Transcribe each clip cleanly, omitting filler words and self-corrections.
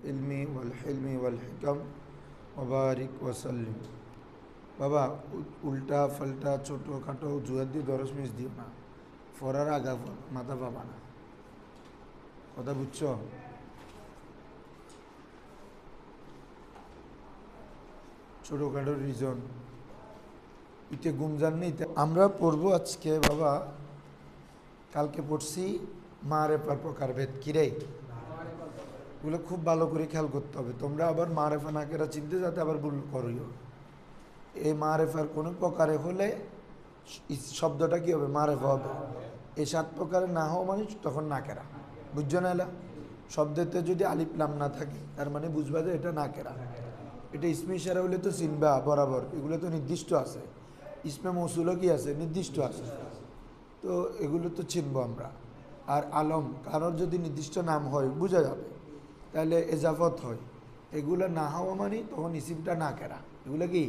ইলমি ওয়াল হিলমি ওয়াল হিকাম ওবারিক ওয়াসাল্লিম। বাবা উল্টা ফাল্টা ছোটো খাটো জুয়ার দিয়ে 10 মিনিট দিও না, ফরার আগা মাথা পাবা না, কথা বুঝছো? ছোটোখাটো রিজন ইতে গুমজান নেই। আমরা পড়বো আজকে বাবা, কালকে পড়ছি মারেফার প্রকারভেদ। কিরে ওগুলো খুব ভালো করে খেয়াল করতে হবে। তোমরা আবার মারেফা নাকেরা চিনতে যাতে আবার ভুল করিও। এই মারেফার কোনো প্রকারে হলে শব্দটা কী হবে? মারেফা হবে। এই 7 প্রকারে না হওয়া মানে তখন নাকেরা, বুঝছো না? এলা শব্দেতে যদি আলিফ লাম না থাকে তার মানে বুঝবা যে এটা নাকেরা। এটা ইসমে ইশারা হলে তো চিনবা বরাবর, এগুলো তো নির্দিষ্ট আছে। ইসমে মৌসুলও কি আছে? নির্দিষ্ট আছে। তো এগুলো তো চিনবো আমরা। আর আলম কারোর যদি নির্দিষ্ট নাম হয় বোঝা যাবে, তাহলে এজাফত হয়। এগুলো না হওয়া মানে তখন ইসিমটা নাকেরা, এগুলো কি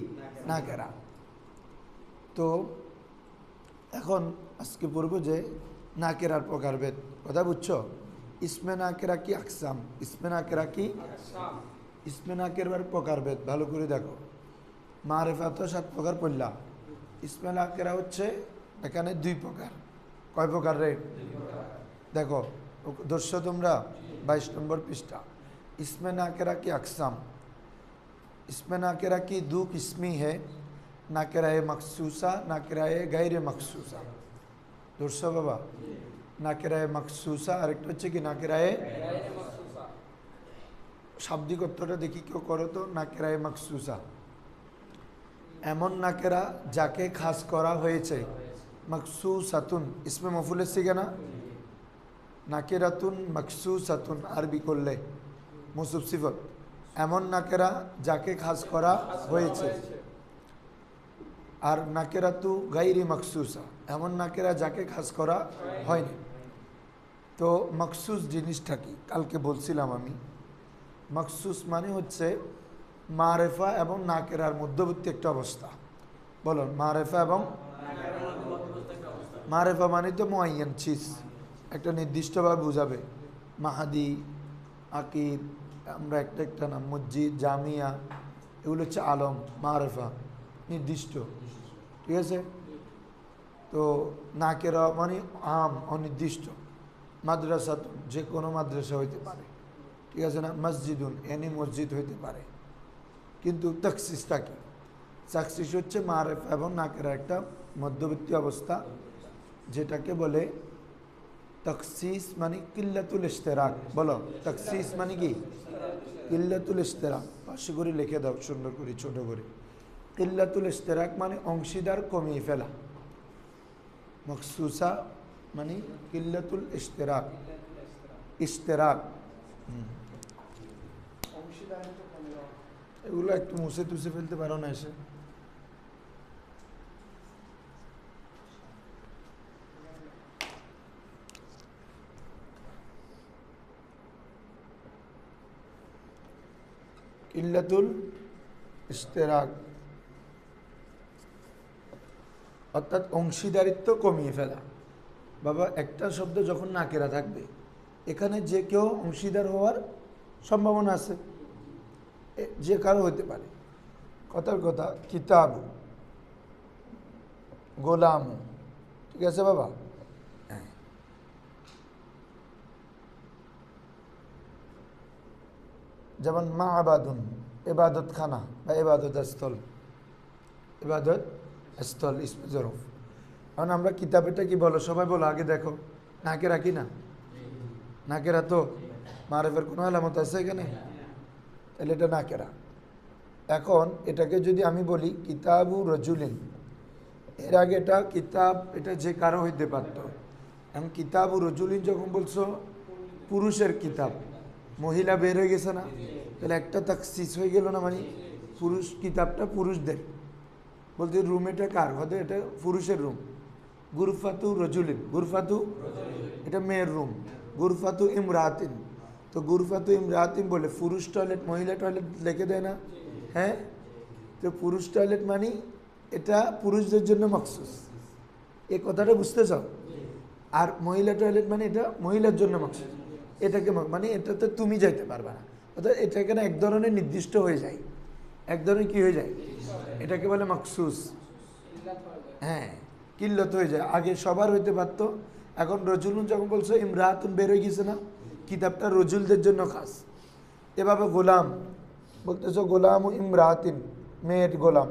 নাকেরা। তো এখন আজকে পড়বো যে নাকেরার প্রকারভেদ, কথা বুঝছো? ইসমে নাকেরা কি আকসাম, ইসমে নাকেরা কি ইসমে নাকেরার প্রকারভেদ ভালো করে দেখো। মারেফা তো 7 প্রকার পড়লাম, ইসমে নাকেরা হচ্ছে এখানে 2 প্রকার। কয় প্রকার রে? দেখো দর্শ তোমরা 22 নম্বর পৃষ্ঠা। इसमें नाकेरा की अक़साम, इसमें नाकेरा की 2 किस्में है, नाकेरा मखसूसा, नाकेरा गैर मखसूसा। দর্শ বাবা, নাকেরা মখসুসা আর একটা হচ্ছে কি নাকেরা শাব্দিক অর্থটা দেখি কেউ করো তো। নাকেরা মখসুসা এমন নাকেরা যাকে খাস করা হয়েছে। মখসুসাতুন ইসমে মফুল এসেছে না? নাকেরাতুন মখসুসাতুন আরবি করলে মুসুফ সিফত। এমন নাকেরা যাকে খাস করা হয়েছে। আর নাকেরাতু গাইরি মখসুসা এমন নাকেরা যাকে খাস করা হয়নি। তো মখসুস জিনিসটা কি কালকে বলছিলাম আমি। মখসুস মানে হচ্ছে মারেফা এবং নাকেরার মধ্যবর্তী একটা অবস্থা। বলো মারেফা এবং মারেফা মানে তো মুআয়্যান চিজ, একটা নির্দিষ্টভাবে বোঝাবে। মাহাদি, আকিদ, আমরা একটা একটা নাম, মসজিদ, জামিয়া, এগুলো হচ্ছে আলম, মারেফা নির্দিষ্ট, ঠিক আছে? তো নাকেরা মানে আম, অনির্দিষ্ট। মাদ্রাসা যে কোনো মাদ্রাসা হইতে পারে, ঠিক আছে না? মসজিদুন এনি মসজিদ হইতে পারে। কিন্তু তাকসিসটা কি? তাকসিস হচ্ছে মারেফা এবং নাকেরা একটা মধ্যবর্তী অবস্থা, যেটাকে বলে তখসিস মানে কিল্লাতুল ইশতেরাক। বলো তখসিস মানে কি? কিল্লাতুল ইশতেরাক। পাশে করে লিখে দাও সুন্দর করে ছোট করে। কিল্লাতুল ইশতেরাক মানে অংশীদার কমিয়ে ফেলা। মখসুসা মানে কিল্লাতুল ইশতেরাক, ইশতেরাক। এগুলো একটু মুছে টুছে ফেলতে পারো না এসে? কিল্লাতুল ইশতেরাক অর্থাৎ অংশীদারিত্ব কমিয়ে ফেলা। বাবা একটা শব্দ যখন নাকেরা থাকবে, এখানে যে কেউ অংশীদার হওয়ার সম্ভাবনা আছে, যে কারো হতে পারে। কথার কথা কিতাব, গোলাম, ঠিক আছে বাবা? যেমন মা আবাদুন ইবাদত খানা বা ইবাদত স্থল, ইবাদত স্থল ইসমে জরফ। এখন আমরা কিতাবেটা কি বলো? সবাই বলো আগে দেখো। নাকেরা কি না? নাকেরা তো মারেফের কোনো আলামত আছে এখানে? তাহলে এটা নাকেরা। এখন এটাকে যদি আমি বলি কিতাবু রজুলিন, এর আগে এটা কিতাব, এটা যে কারো হইতে পারত। এখন কিতাবু রজুলিন যখন বলছো পুরুষের কিতাব, মহিলা বের হয়ে গেছে না? তাহলে একটা তাকসিস হয়ে গেল না? মানে পুরুষ, কিতাবটা পুরুষদের। বলতে রুম এটা কার হতে? এটা পুরুষের রুম। গুরফাতু রজুলিন, গুরফাতু এটা মেয়ের রুম। গুরফাতু ইমরাতিন, তো গুরফাতু ইমরাতিন বলে পুরুষ টয়লেট মহিলা টয়লেট লিখে দেয় না? হ্যাঁ, তো পুরুষ টয়লেট মানে এটা পুরুষদের জন্য মখসুস, এই কথাটা বুঝতে চাও? আর মহিলা টয়লেট মানে এটা মহিলার জন্য মখসুস, এটাকে মানে এটাতে তুমি যাইতে পারবে না। অর্থাৎ এটা এখানে এক ধরনের নির্দিষ্ট হয়ে যায়, এক ধরনের কি হয়ে যায়, এটাকে বলে মাকসুস। হ্যাঁ, কিল্লত হয়ে যায়। আগে সবার হইতে পারতো, এখন রজুলুন যখন বলছো ইমরাতুন বের হয়ে গেছে না, কিতাবটা রজুলদের জন্য খাস। এভাবে গোলাম বলতেছো গোলাম ও ইমরাতিন, মেয়ের গোলাম।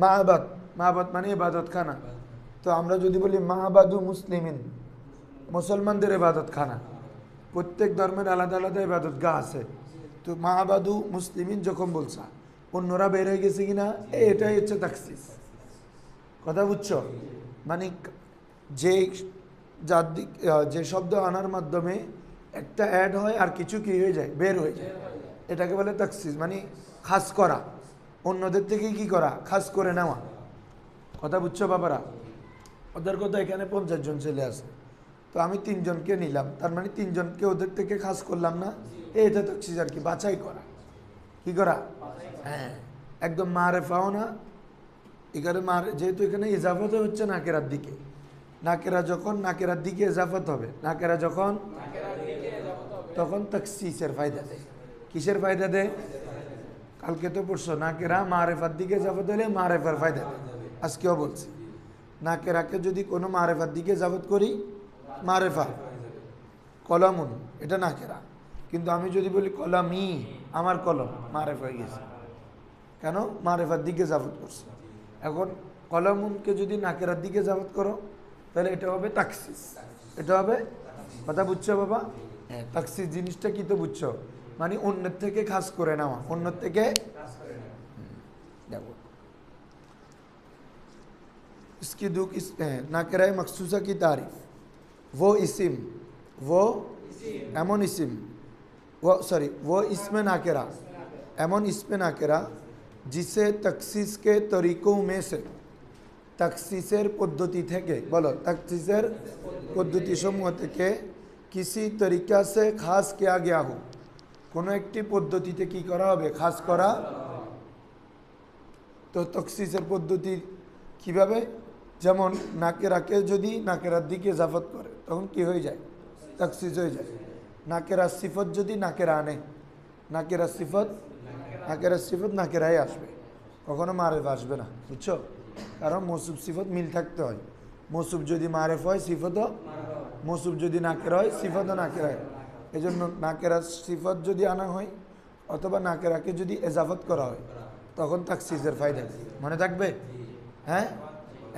মাহবাদ, মাহবাদ মানে ইবাদত খানা। তো আমরা যদি বলি মাহবাদু মুসলিমিন, মুসলমানদের ইবাদত খানা, প্রত্যেক ধর্মের আলাদা আলাদা ইবাদত গা আছে। তো মাহবাদু মুসলিমিন যখন বলছা, অন্যরা বের হয়ে গেছে কিনা, এটাই হচ্ছে তাকসিস। কথা বুঝছো? মানে যে যার দিক যে শব্দ আনার মাধ্যমে একটা অ্যাড হয় আর কিছু কি হয়ে যায়, বের হয়ে যায়, এটাকে বলে তাকসিস। মানে খাস করা, অন্যদের থেকে কি করা, খাস করে নেওয়া। কথা বুঝছো বাবারা? ওদের কথা এখানে 50 জন ছেলে আছে, তো আমি 3 জনকে নিলাম, তার মানে 3 জনকে ওদের থেকে খাস করলাম না, এটা তাকসিস আর কি, বাছাই করা। কি করা? হ্যাঁ, একদম মারেফাও না এখানে যেহেতু এখানে ইজাফত হচ্ছে নাকেরার দিকে, নাকেরা যখন নাকেরার দিকে ইজাফত হবে, নাকেরা যখন, তখন তাকসিসের ফায়দা দেয়। কিসের ফায়দা দেয়? কালকে তো পড়ছো, নাকেরা মারেফার দিকে ইজাফত হলে মারেফার ফায়দা দেয়। আজকেও বলছি, নাকেরাকে যদি কোনো মারেফার দিকে ইজাফত করি, মারেফা, কলমুন এটা নাকেরা। কিন্তু আমি যদি বলি কলমি, আমার কলম, মারেফা হয়ে গেছে। কেন? মারেফার দিকে ইজাফত করছে। এখন কলমুনকে যদি নাকেরার দিকে জাবত করো, তাহলে এটা হবে তাকসিস, এটা হবে। কথা বুঝছো বাবা? হ্যাঁ, তাকসিস জিনিসটা কি তো বুঝছো, মানে অন্যের থেকে খাস করে নেওয়া, অন্যের থেকে। দেখো इसकी दो नाकरा मखसूसा की तारीफ, वो इसिम, वो एमन इसिम, वो सॉरी वो इसमें नाकरा, एमन इसमें नाकरा जिसे तखसीस के तरीकों में से, तखसीसের পদ্ধতি থেকে, বলো तखसीसের পদ্ধতি সমূহ থেকে किसी तरीका से खास किया गया हो, কোনো একটি পদ্ধতিতে কি করা হবে, খাস করা। তো তখসিসের পদ্ধতি কিভাবে? যেমন নাকেরাকে যদি নাকেরার দিকে ইজাফত করে, তখন কি হয়ে যায়, তখসিস হয়ে যায়। নাকেরার সিফত যদি নাকেরা আনে, নাকেরার সিফত, নাকেরার সিফত নাকেরাই আসবে, কখনো মারেফ আসবে না। বুঝছো? কারণ মৌসুফ সিফত মিল থাকতে হয়। মৌসুফ যদি মারেফ হয় সিফতও, মৌসুফ যদি নাকেরা হয় সিফতও নাকেরা হয়। এই জন্য নাকেরার সিফত যদি আনা হয় অথবা নাকেরাকে যদি এজাফত করা হয়, তখন তাকসিসের ফায়দা। মনে থাকবে? হ্যাঁ,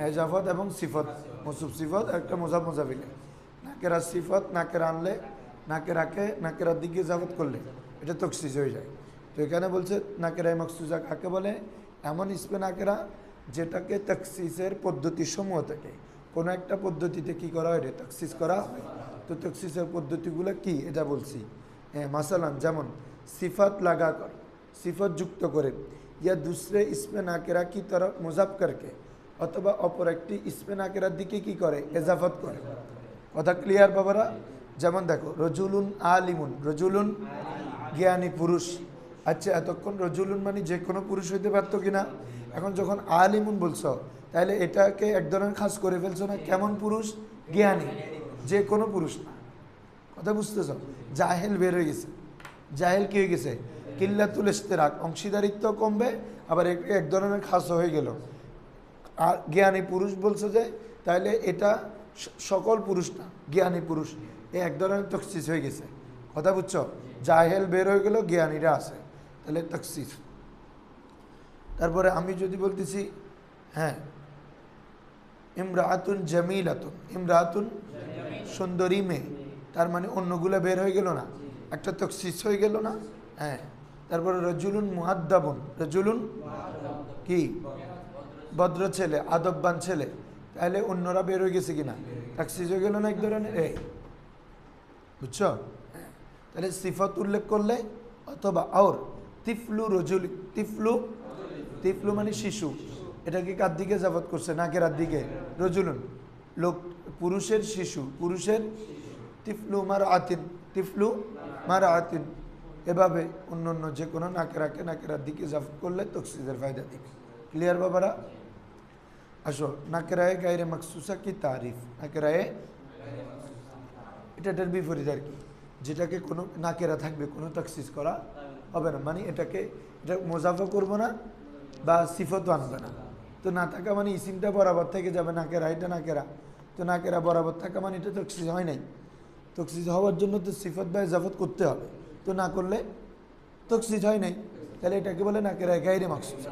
এজাফত এবং সিফত, মৌসুফ সিফত একটা মোজাফ মোজাফিলে, নাকেরার সিফত নাকেরা আনলে, নাকেরাকে নাকেরার দিকে ইজাফত করলে এটা তাকসিস হয়ে যায়। তো এখানে বলছে নাকেরায়ে মখসুসা কাকে বলে? এমন ইসমে নাকেরা যেটাকে তাকসিসের পদ্ধতি সমূহ থেকে কোনো একটা পদ্ধতিতে কি করা হয়, তাকসিস করা হয়। তো তাকসিসের পদ্ধতিগুলো কি এটা বলছি। হ্যাঁ, মাসালান যেমন সিফাত লাগা কর, সিফত যুক্ত করে, ইয়া দুসরে ইসমে নাকেরা কি তরফ মুজাফ করকে, অথবা অপর একটি ইসমে নাকেরার দিকে কি করে, এজাফত করে। কথা ক্লিয়ার বাবারা? যেমন দেখো রজুলুন আলিমুন, রজুলুন জ্ঞানী পুরুষ। আচ্ছা, এতক্ষণ রজুলুন মানে যে কোনো পুরুষ হইতে পারতো কিনা, এখন যখন আলিমুন বলছো, তাহলে এটাকে এক ধরনের খাস করে ফেলছো না, কেমন পুরুষ? জ্ঞানী, যে কোনো পুরুষ না। কথা বুঝতেছ? জাহেল বের হয়ে গেছে, জাহেল কি হয়ে গেছে, কিল্লাতুল ইশতিরাক, অংশীদারিত্ব কমবে, আবার এক ধরনের খাস হয়ে গেল। আর জ্ঞানী পুরুষ বলছে যে, তাহলে এটা সকল পুরুষ না, জ্ঞানী পুরুষ, এই এক ধরনের তখসিস হয়ে গেছে। কথা বুঝছো? জাহেল বের হয়ে গেল, জ্ঞানীরা আছে, তাহলে তখসিস। তারপরে আমি যদি বলতেছি, হ্যাঁ ইমরাতুন জামিলাতুন, ইমরাতুন সুন্দরী মেয়ে, তার মানে অন্যগুলো বের হয়ে গেল না, একটা তখসিস হয়ে গেল না। হ্যাঁ, তারপরে রজুলুন মুআদ্দাবুন, রজুলুন কি, ভদ্র ছেলে, আদববান ছেলে, তাহলে অন্যরা বের হয়ে গেছে কিনা, তখসিস হয়ে গেল না এক ধরনের। এই বুঝছো? তাহলে সিফত উল্লেখ করলে, অথবা আর তিফলু রজুল, তিফলু, তিফলু মানে শিশু, এটাকে কার দিকে জাফত করছে, নাকেরার দিকে, রজুলুন লোক, পুরুষের শিশু, পুরুষের, তিফলু মার আতিন, তিফলু মার আতিন। এভাবে অন্য অন্য যে কোনো নাকেরাকে নাকেরার দিকে জাফত করলে তখসিসের ফায়দা দিবে। ক্লিয়ার বাবারা? আসো নাকেরায়ে গায়রে মাকসুসা কি তারিফ। নাকেরায়ে এটার বিপরীত আর কি, যেটাকে কোনো নাকেরা থাকবে, কোনো তাকসিস করা হবে না, মানে এটা মোজাফা করবো না বা সিফতও আনবে না। তো না থাকা মানে ইসিমটা বরাবর থেকে যাবে, নাকেরা এটা নাকেরা, তো নাকেরা বরাবর থাকা মানে এটা তাকসিস হয় নাই। তাকসিস হওয়ার জন্য তো সিফত বা ইজাফত করতে হবে, তো না করলে তাকসিস হয় নাই, তাহলে এটাকে বলে নাকেরা গায়রে মাকসুসা।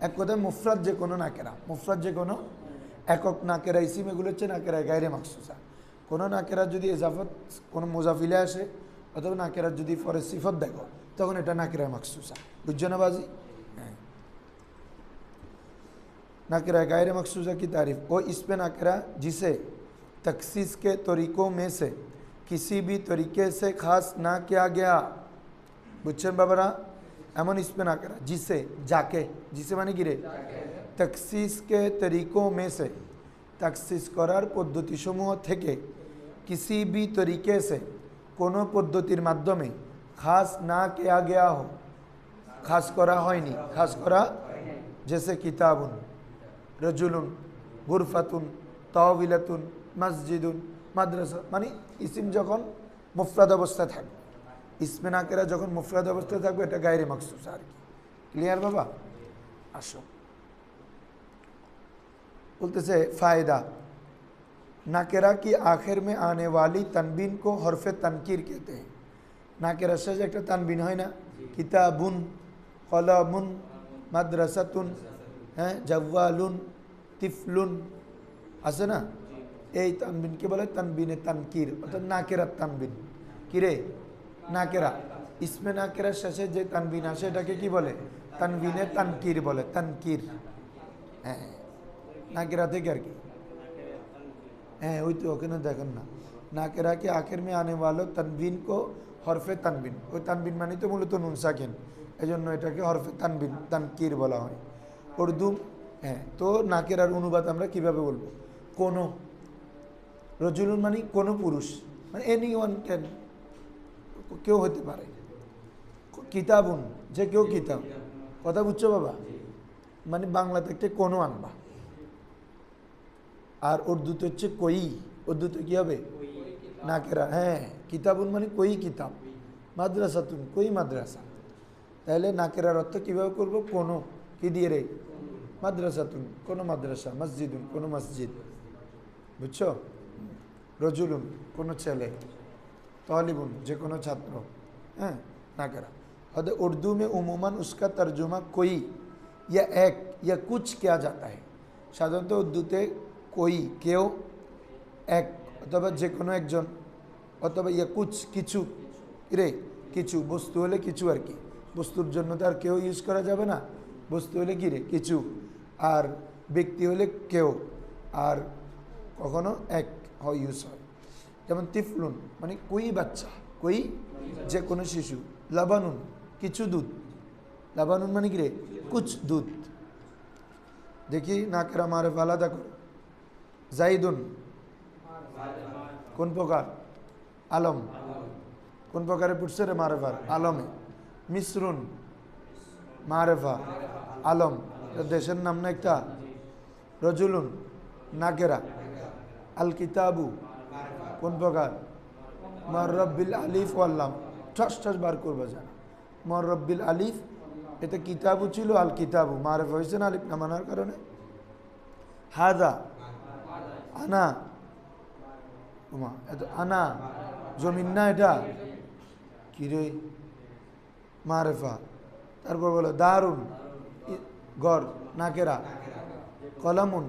এক কথায় মুফরাদ যে কোনো নাকেরা, মুফরাদ যে কোনো একক নাকেরা ইসিম, এগুলো হচ্ছে নাকেরা গায়রে মাকসুসা। কোনো নাকেরা যদি ইজাফত কোনো মুজাফিলে আসে অথবা নাকেরা যদি পরে সিফত দেখো, তখন এটা নাকেরা মাকসুসা। বুঝছো না বাজি? হ্যাঁ। नाकिरा गैर मखसूसा की तारीफ वो इस पे नाकिरा जिसे तखसीस के तरीक़ों में से किसी भी तरीके से ख़ास ना किया गया। बुझছেন বাবারা? এমন ইস পে নাকিরা जिसे जाके, जिसे মানে কি রে, तखसीस के तरीक़ों में से तखसीस করার পদ্ধতিসমূহ থেকে किसी भी तरीके से কোনো পদ্ধতির মাধ্যমে খাস না किया गया हो, খাস করা হয়নি, খাস করা, जैसे किताबुन, रजुलुन, गुरफातुन, ताविलातुन, मस्जिदुन, माद्रासा, মানে ইসিম যখন মুফরাদ অবস্থায় থাকবে, ইসমে নাকেরা যখন মুফরাদ অবস্থায় থাকবে, এটা গায়রে মাকসুসা আর কি। ক্লিয়ার বাবা? আসো, बोलते फ़ायदा नाकेरा की आखिर में आने वाली तनबीन को हरफ तनकीर कहते हैं। नाकेरा से एक तनबीन है ना, किताबुन, कलमुन, मदरसातुन, हैं जव्वालुन, तिफलुन, আছে না, এই তানবিনকে বলে তানবিনে তানকির, অর্থাৎ নাকেরাত তানবিন। কি রে? নাকেরা, ইসমে নাকেরার শেষে যে তানবিন আসে এটাকে কি বলে? তানবিনে তানকির বলে, তানকির। হ্যাঁ, नाकिरा थे क्या हैं वही तो ओके ना देखन ना नाकिरा के आखिर में आने वालों तनबीन को हरफे तनबीन, ওই तनबीन मानी तो মূলত নুন সাকিন, এজন্য এটাকে হরফে তানবিন তানকির বলা হয় উর্দু। হ্যাঁ, তো নাকিরার অনুবাদ আমরা কিভাবে বলবো? কোন, রজুলুন মানে কোন পুরুষ, মানে এনি ওয়ান ক্যান, কেউ হতে পারে। কিতাবুন, যে কেউ কিতাব, কথা বুঝছো বাবা? মানে বাংলাতে একটা কোনো আনবা, আর উর্দুতে হচ্ছে কই, উর্দুতে কি হবে? নাকেরা। হ্যাঁ, কিতাবুন মানে কই কিতাব, মাদ্রাসাতুন কই মাদ্রাসা, তাহলে নাকেরার অর্থ কীভাবে করবো? কোনো, কি দিয়ে রে? মাদ্রাসাতুন কোনো মাদ্রাসা, মসজিদুন কোনো মসজিদ, বুঝছো? রজুলুন কোনো ছেলে, तालिबुन যে কোনো ছাত্র। হ্যাঁ, नाकेरा। और उर्दू में उमूमन उसका तर्जुमा कोई या एक या कुछ किया जाता है। সাধারণত উর্দুতে কই কেউ, এক অথবা যে কোনো একজন, অথবা ইয়া কুছ কিছু, রে কিছু, বস্তু হলে কিছু আর কি, বস্তুর জন্য তো আর কেউ ইউজ করা যাবে না, বস্তু হলে কি রে? কিছু, আর ব্যক্তি হলে কেউ, আর কখনো এক হয় ইউজ হয়। যেমন তিফলুন মানে কই বাচ্চা, কই যে কোনো শিশু। লাবানুন কিছু দুধ, লাবানুন মানে কি রে? কুছ দুধ। দেখি নাকেরা মারেফা আলাদা করো। জাইদুন কোন প্রকার? আলম। কোন প্রকারে পড়ছে রে মারেফার? আলমে। মিসরুন মারেফা, আলম, দেশের নাম না একটা। রজুলুন নাকেরা। আল কিতাবু কোন প্রকার? মরব্বিল আলিফ ওয়াল্লাম, ঠাস ঠাস বার করবা জানা। মরব্বিল আলিফ, এটা কিতাবু ছিল, আল কিতাবু মারেফা হয়েছে না আলিফ না মানার কারণে। হাদা আনা, উমা এত আনা জমিন না, এটা কি রে? মারেফা। তারপর বলো দারুন ঘর, নাকেরা। কলামুন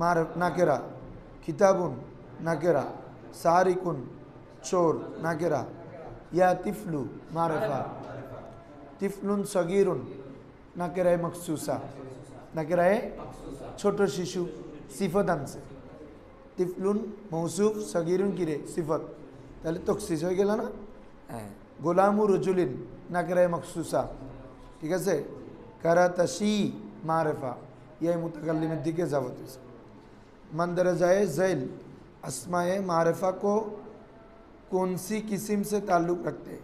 মারেফ নাকেরা। কিতাবুন নাকেরা। সারিকুন চোর, নাকেরা। ইয়া তিফলু মারেফা। তিফলুন সগীরুন নাকেরায়ে মখসুসা, নাকেরায়ে ছোট শিশু, সিফত আনছে। তিফলুন মৌসুফ, সগীরুন কিরে সিফত, তাহলে তখসিস হয়ে গেল না? হ্যাঁ। গোলামু রজুলিন নাকেরায়ে মখসুসা, ঠিক আছে। কারাতাশি মারেফা, ইয়াই মুতাকাল্লিমের দিকে যাবত হয়েছে। मंदरजाए ज़ैल अस्माए मारेफा को कौन सी किस्म से ताल्लुक़ रखते हैं?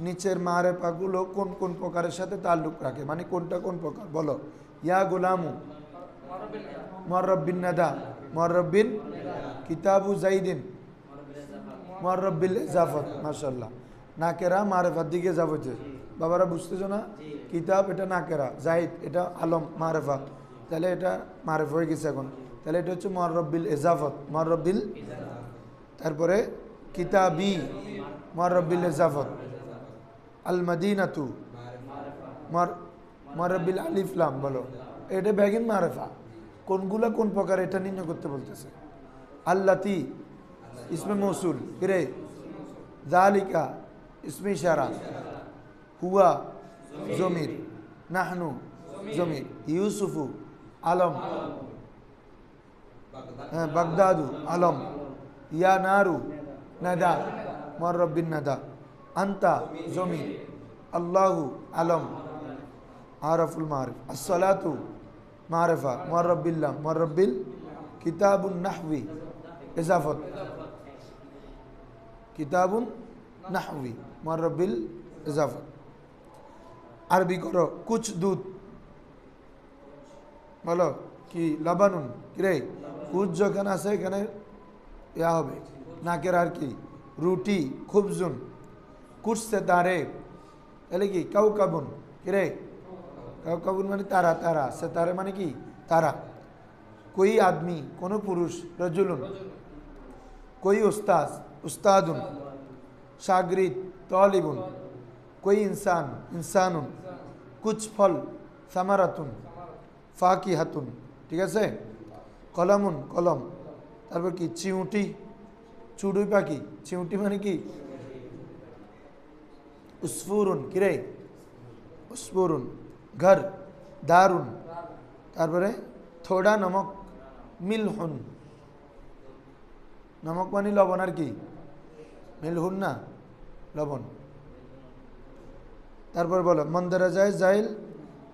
नीचेर मारेफागुलो কোন কোন প্রকারের সাথে তাল্লুক রাখে, মানে কোনটা কোন প্রকার বলো। ইয়া গোলামু মরব্বিন নাদা, মরব্বিন। কিতাবু জাইদিন মুআররাফ বিল ইজাফত, মাশাআল্লাহ। নাকেরা মারেফার দিকে যাবতে বাবারা বুঝতেছো না? কিতাব এটা নাকেরা, জাহিদ এটা আলম মারেফা, তাহলে এটা মারেফ হয়ে গেছে এখন। তাহলে এটা হচ্ছে মুআররাফ বিল ইজাফত, মুআররাফ বিল, তারপরে কিতাবি মুআররাফ বিল ইজাফত। আল মাদিনাতু মুআররাফ বিল আলিফ লাম, বলো এটা বেগিন মারেফা। কোনগুলা কোন প্রকার এটা নির্ণয় করতে বলতেছে। আল্লাতি ইসমে মৌসুল, কিরে যালিকা ইসমে ইশারা, হুয়া জমির, নাহনু জমির, ইউসুফু আলম, বাগদাদু আলম, ইয়া নারু নাদা মুআররাফ বিন নাদা, আন্তা জমির, আল্লাহু আলম আরাফুল মারিফ, আসসালাতু মারিফা মুআররাফ বিল্লাহ, মুআররাফ বিল, কিতাবুন নাহবি ইজাফত, কিতাবুন নাহবি মুআররাফ বিল ইজাফত। আরবি করো কুছ দুধ, বলো কি লাবানুন, কিরে কুছ যেখানে আছে এখানে ইয়া হবে নাকের, আর কি রুটি খুবজুন, কুছ সে তারে, তাহলে কি কাউকাবুন, কিরে কাউকাবুন মানে তারা, তারা সে তারে মানে কি তারা। कोई आदमी कोनो पुरुष रजुलुन, कोई उस्ताद उस्तादुन, शागिर्द तालिबुन, कोई इंसान इंसानुन, कुछ फल सामारातुन, फाकिहातुन, ठीक है से कलमुन कलम, तारपर की चिउटी चुड़ुई पाखी, चिउटी माने की उस्फुरुन, किरे उस्फुरुन, घर दारुन, तारपरे थोड़ा नमक, मिलहुन, नमक मानी लबन, और की मिलहुन ना लबन। तारपर बोलो मंदराजाए जाइल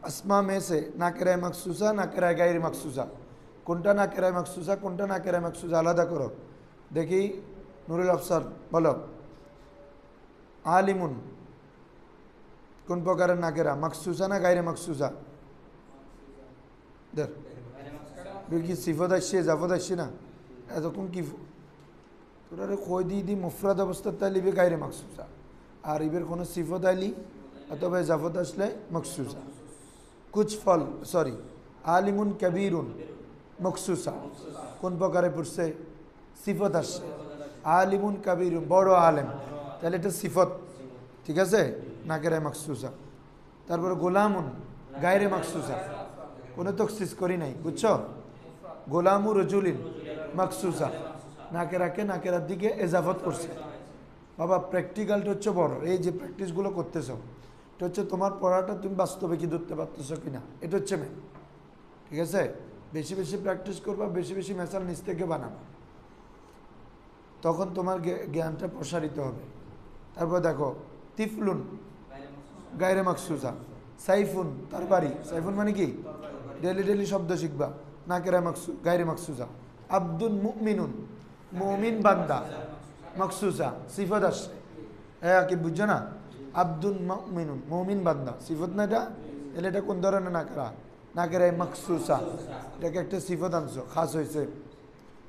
अस्मा में से नाकिराए मखसूसा नाकिराए गायरी मखसूसा, कोनटा नाकिराए मखसूसा कोनटा नाकिराए मखसूसा आलादा करो। देखी नुरुल अफसर बोलो आलिमुन কোন প্রকারের নাকেরা, মখসুসা না গায়রে মখসুসা? দেখ কি সিফত আসছে জাফত আসছে না, এতক্ষণ কি তোরা কই দি মুফরাদ অবস্থার তাইলিবে গায়রে মখসুসা, আর ইবের কোনো সিফত আইলি অথবা জাফত আসলে মখসুসা। কুছ ফল, সরি আলিমুন কবিরুন মখসুসা, কোন প্রকারে পড়ছে সিফত আসছে, আলিমুন কবিরুন বড় আলেম, তাহলে এটা সিফত, ঠিক আছে নাকেরায় মখসুসা। তারপরে গোলামুন গায়রে মখসুসা, কোনো তখসিস করি নাই, বুঝছো? গোলামু রজুলিন মখসুসা, নাকেরাকে নাকেরার দিকে এজাফত করছে। বাবা প্র্যাকটিক্যালটা হচ্ছে বড়, এই যে প্র্যাকটিসগুলো করতেছো এটা হচ্ছে তোমার পড়াটা তুমি বাস্তবে কি ধরতে পারতেছো কিনা, এটা হচ্ছে মেন, ঠিক আছে? বেশি বেশি প্র্যাকটিস করবা, বেশি বেশি মেসাল নিচ থেকে বানাবা, তখন তোমার জ্ঞানটা প্রসারিত হবে। তারপর দেখো তিফলুন গায়রে মখসুসা, সাইফুন তার বাড়ি, সাইফুন মানে কি ডেলি ডেলি শব্দ শিখবা, নাকেরা গায়রে মখসুসা। আব্দুল মুমিনুন মুমিন বান্দা মখসুসা, সিফত আসছে, হ্যাঁ কি বুঝছো না? আব্দুল মুমিনুন মুমিন বান্দা সিফত না এটা, এলে এটা কোন ধরনের নাকেরা? নাকেরায় মখসুসা, এটাকে একটা সিফত আনছো, খাস হয়েছে,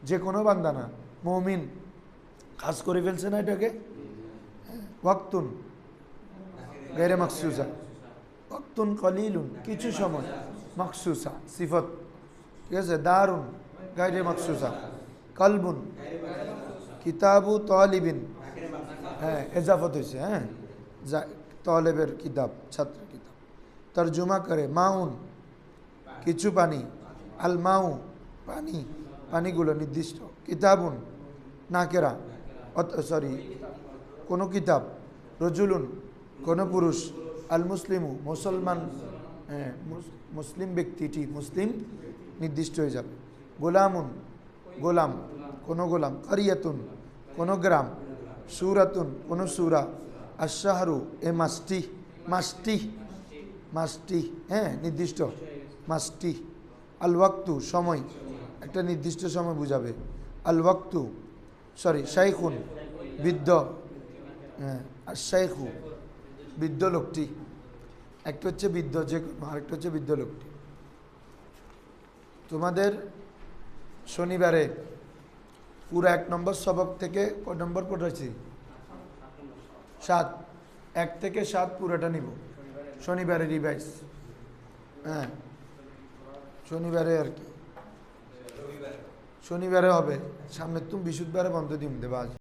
যে কোনো বান্দা না, মুমিন খাস করে ফেলছে না এটাকে। ওয়াক্তুন গায়রে মখসুসা, ওয়াক্তুন কলিলুন কিছু সময়, মখসুসা সিফত, ঠিক আছে? দারুন গায়রে মখসুসা, কলবুন কিতাবু তালিবিন, হ্যাঁ এজাফত হয়েছে, হ্যাঁ তালেবের কিতাব ছাত্রের কিতাব। তর্জমা করে মাউন কিছু পানি, আল মাউ পানি, পানিগুলো নির্দিষ্ট, কিতাবুন নাকেরা সরি কোনো কিতাব, রজুলুন কোনো পুরুষ, আল মুসলিমু মুসলমান, হ্যাঁ মুসলিম ব্যক্তিটি, মুসলিম নির্দিষ্ট হয়ে যাবে। গোলামুন গোলাম কোনো গোলাম, কারিয়াতুন কোনো গ্রাম, সুরাতুন কোনো সুরা, আশাহরু এ মাসটি, মাসটি মাসটি, হ্যাঁ নির্দিষ্ট মাসটি। আল ওয়াক্তু সময়, একটা নির্দিষ্ট সময় বুঝাবে, আল ওয়াক্তু সরি শাইখুন বৃদ্ধ, হ্যাঁ আর শাইখু বৃদ্ধ লোকটি, একটা হচ্ছে বৃদ্ধ যে কোনো, আরেকটা হচ্ছে বৃদ্ধ লোকটি। তোমাদের শনিবারে পুরো 1 নম্বর সবক থেকে কয় নম্বর পড়াইছি? 7। 1 থেকে 7 পুরোটা নিব শনিবারে রিভাইজ। হ্যাঁ, শনিবারে আর কি, শনিবারে হবে। সামনে তুমি বৃহস্পতিবারে বন্ধ দিম দেবা আজ।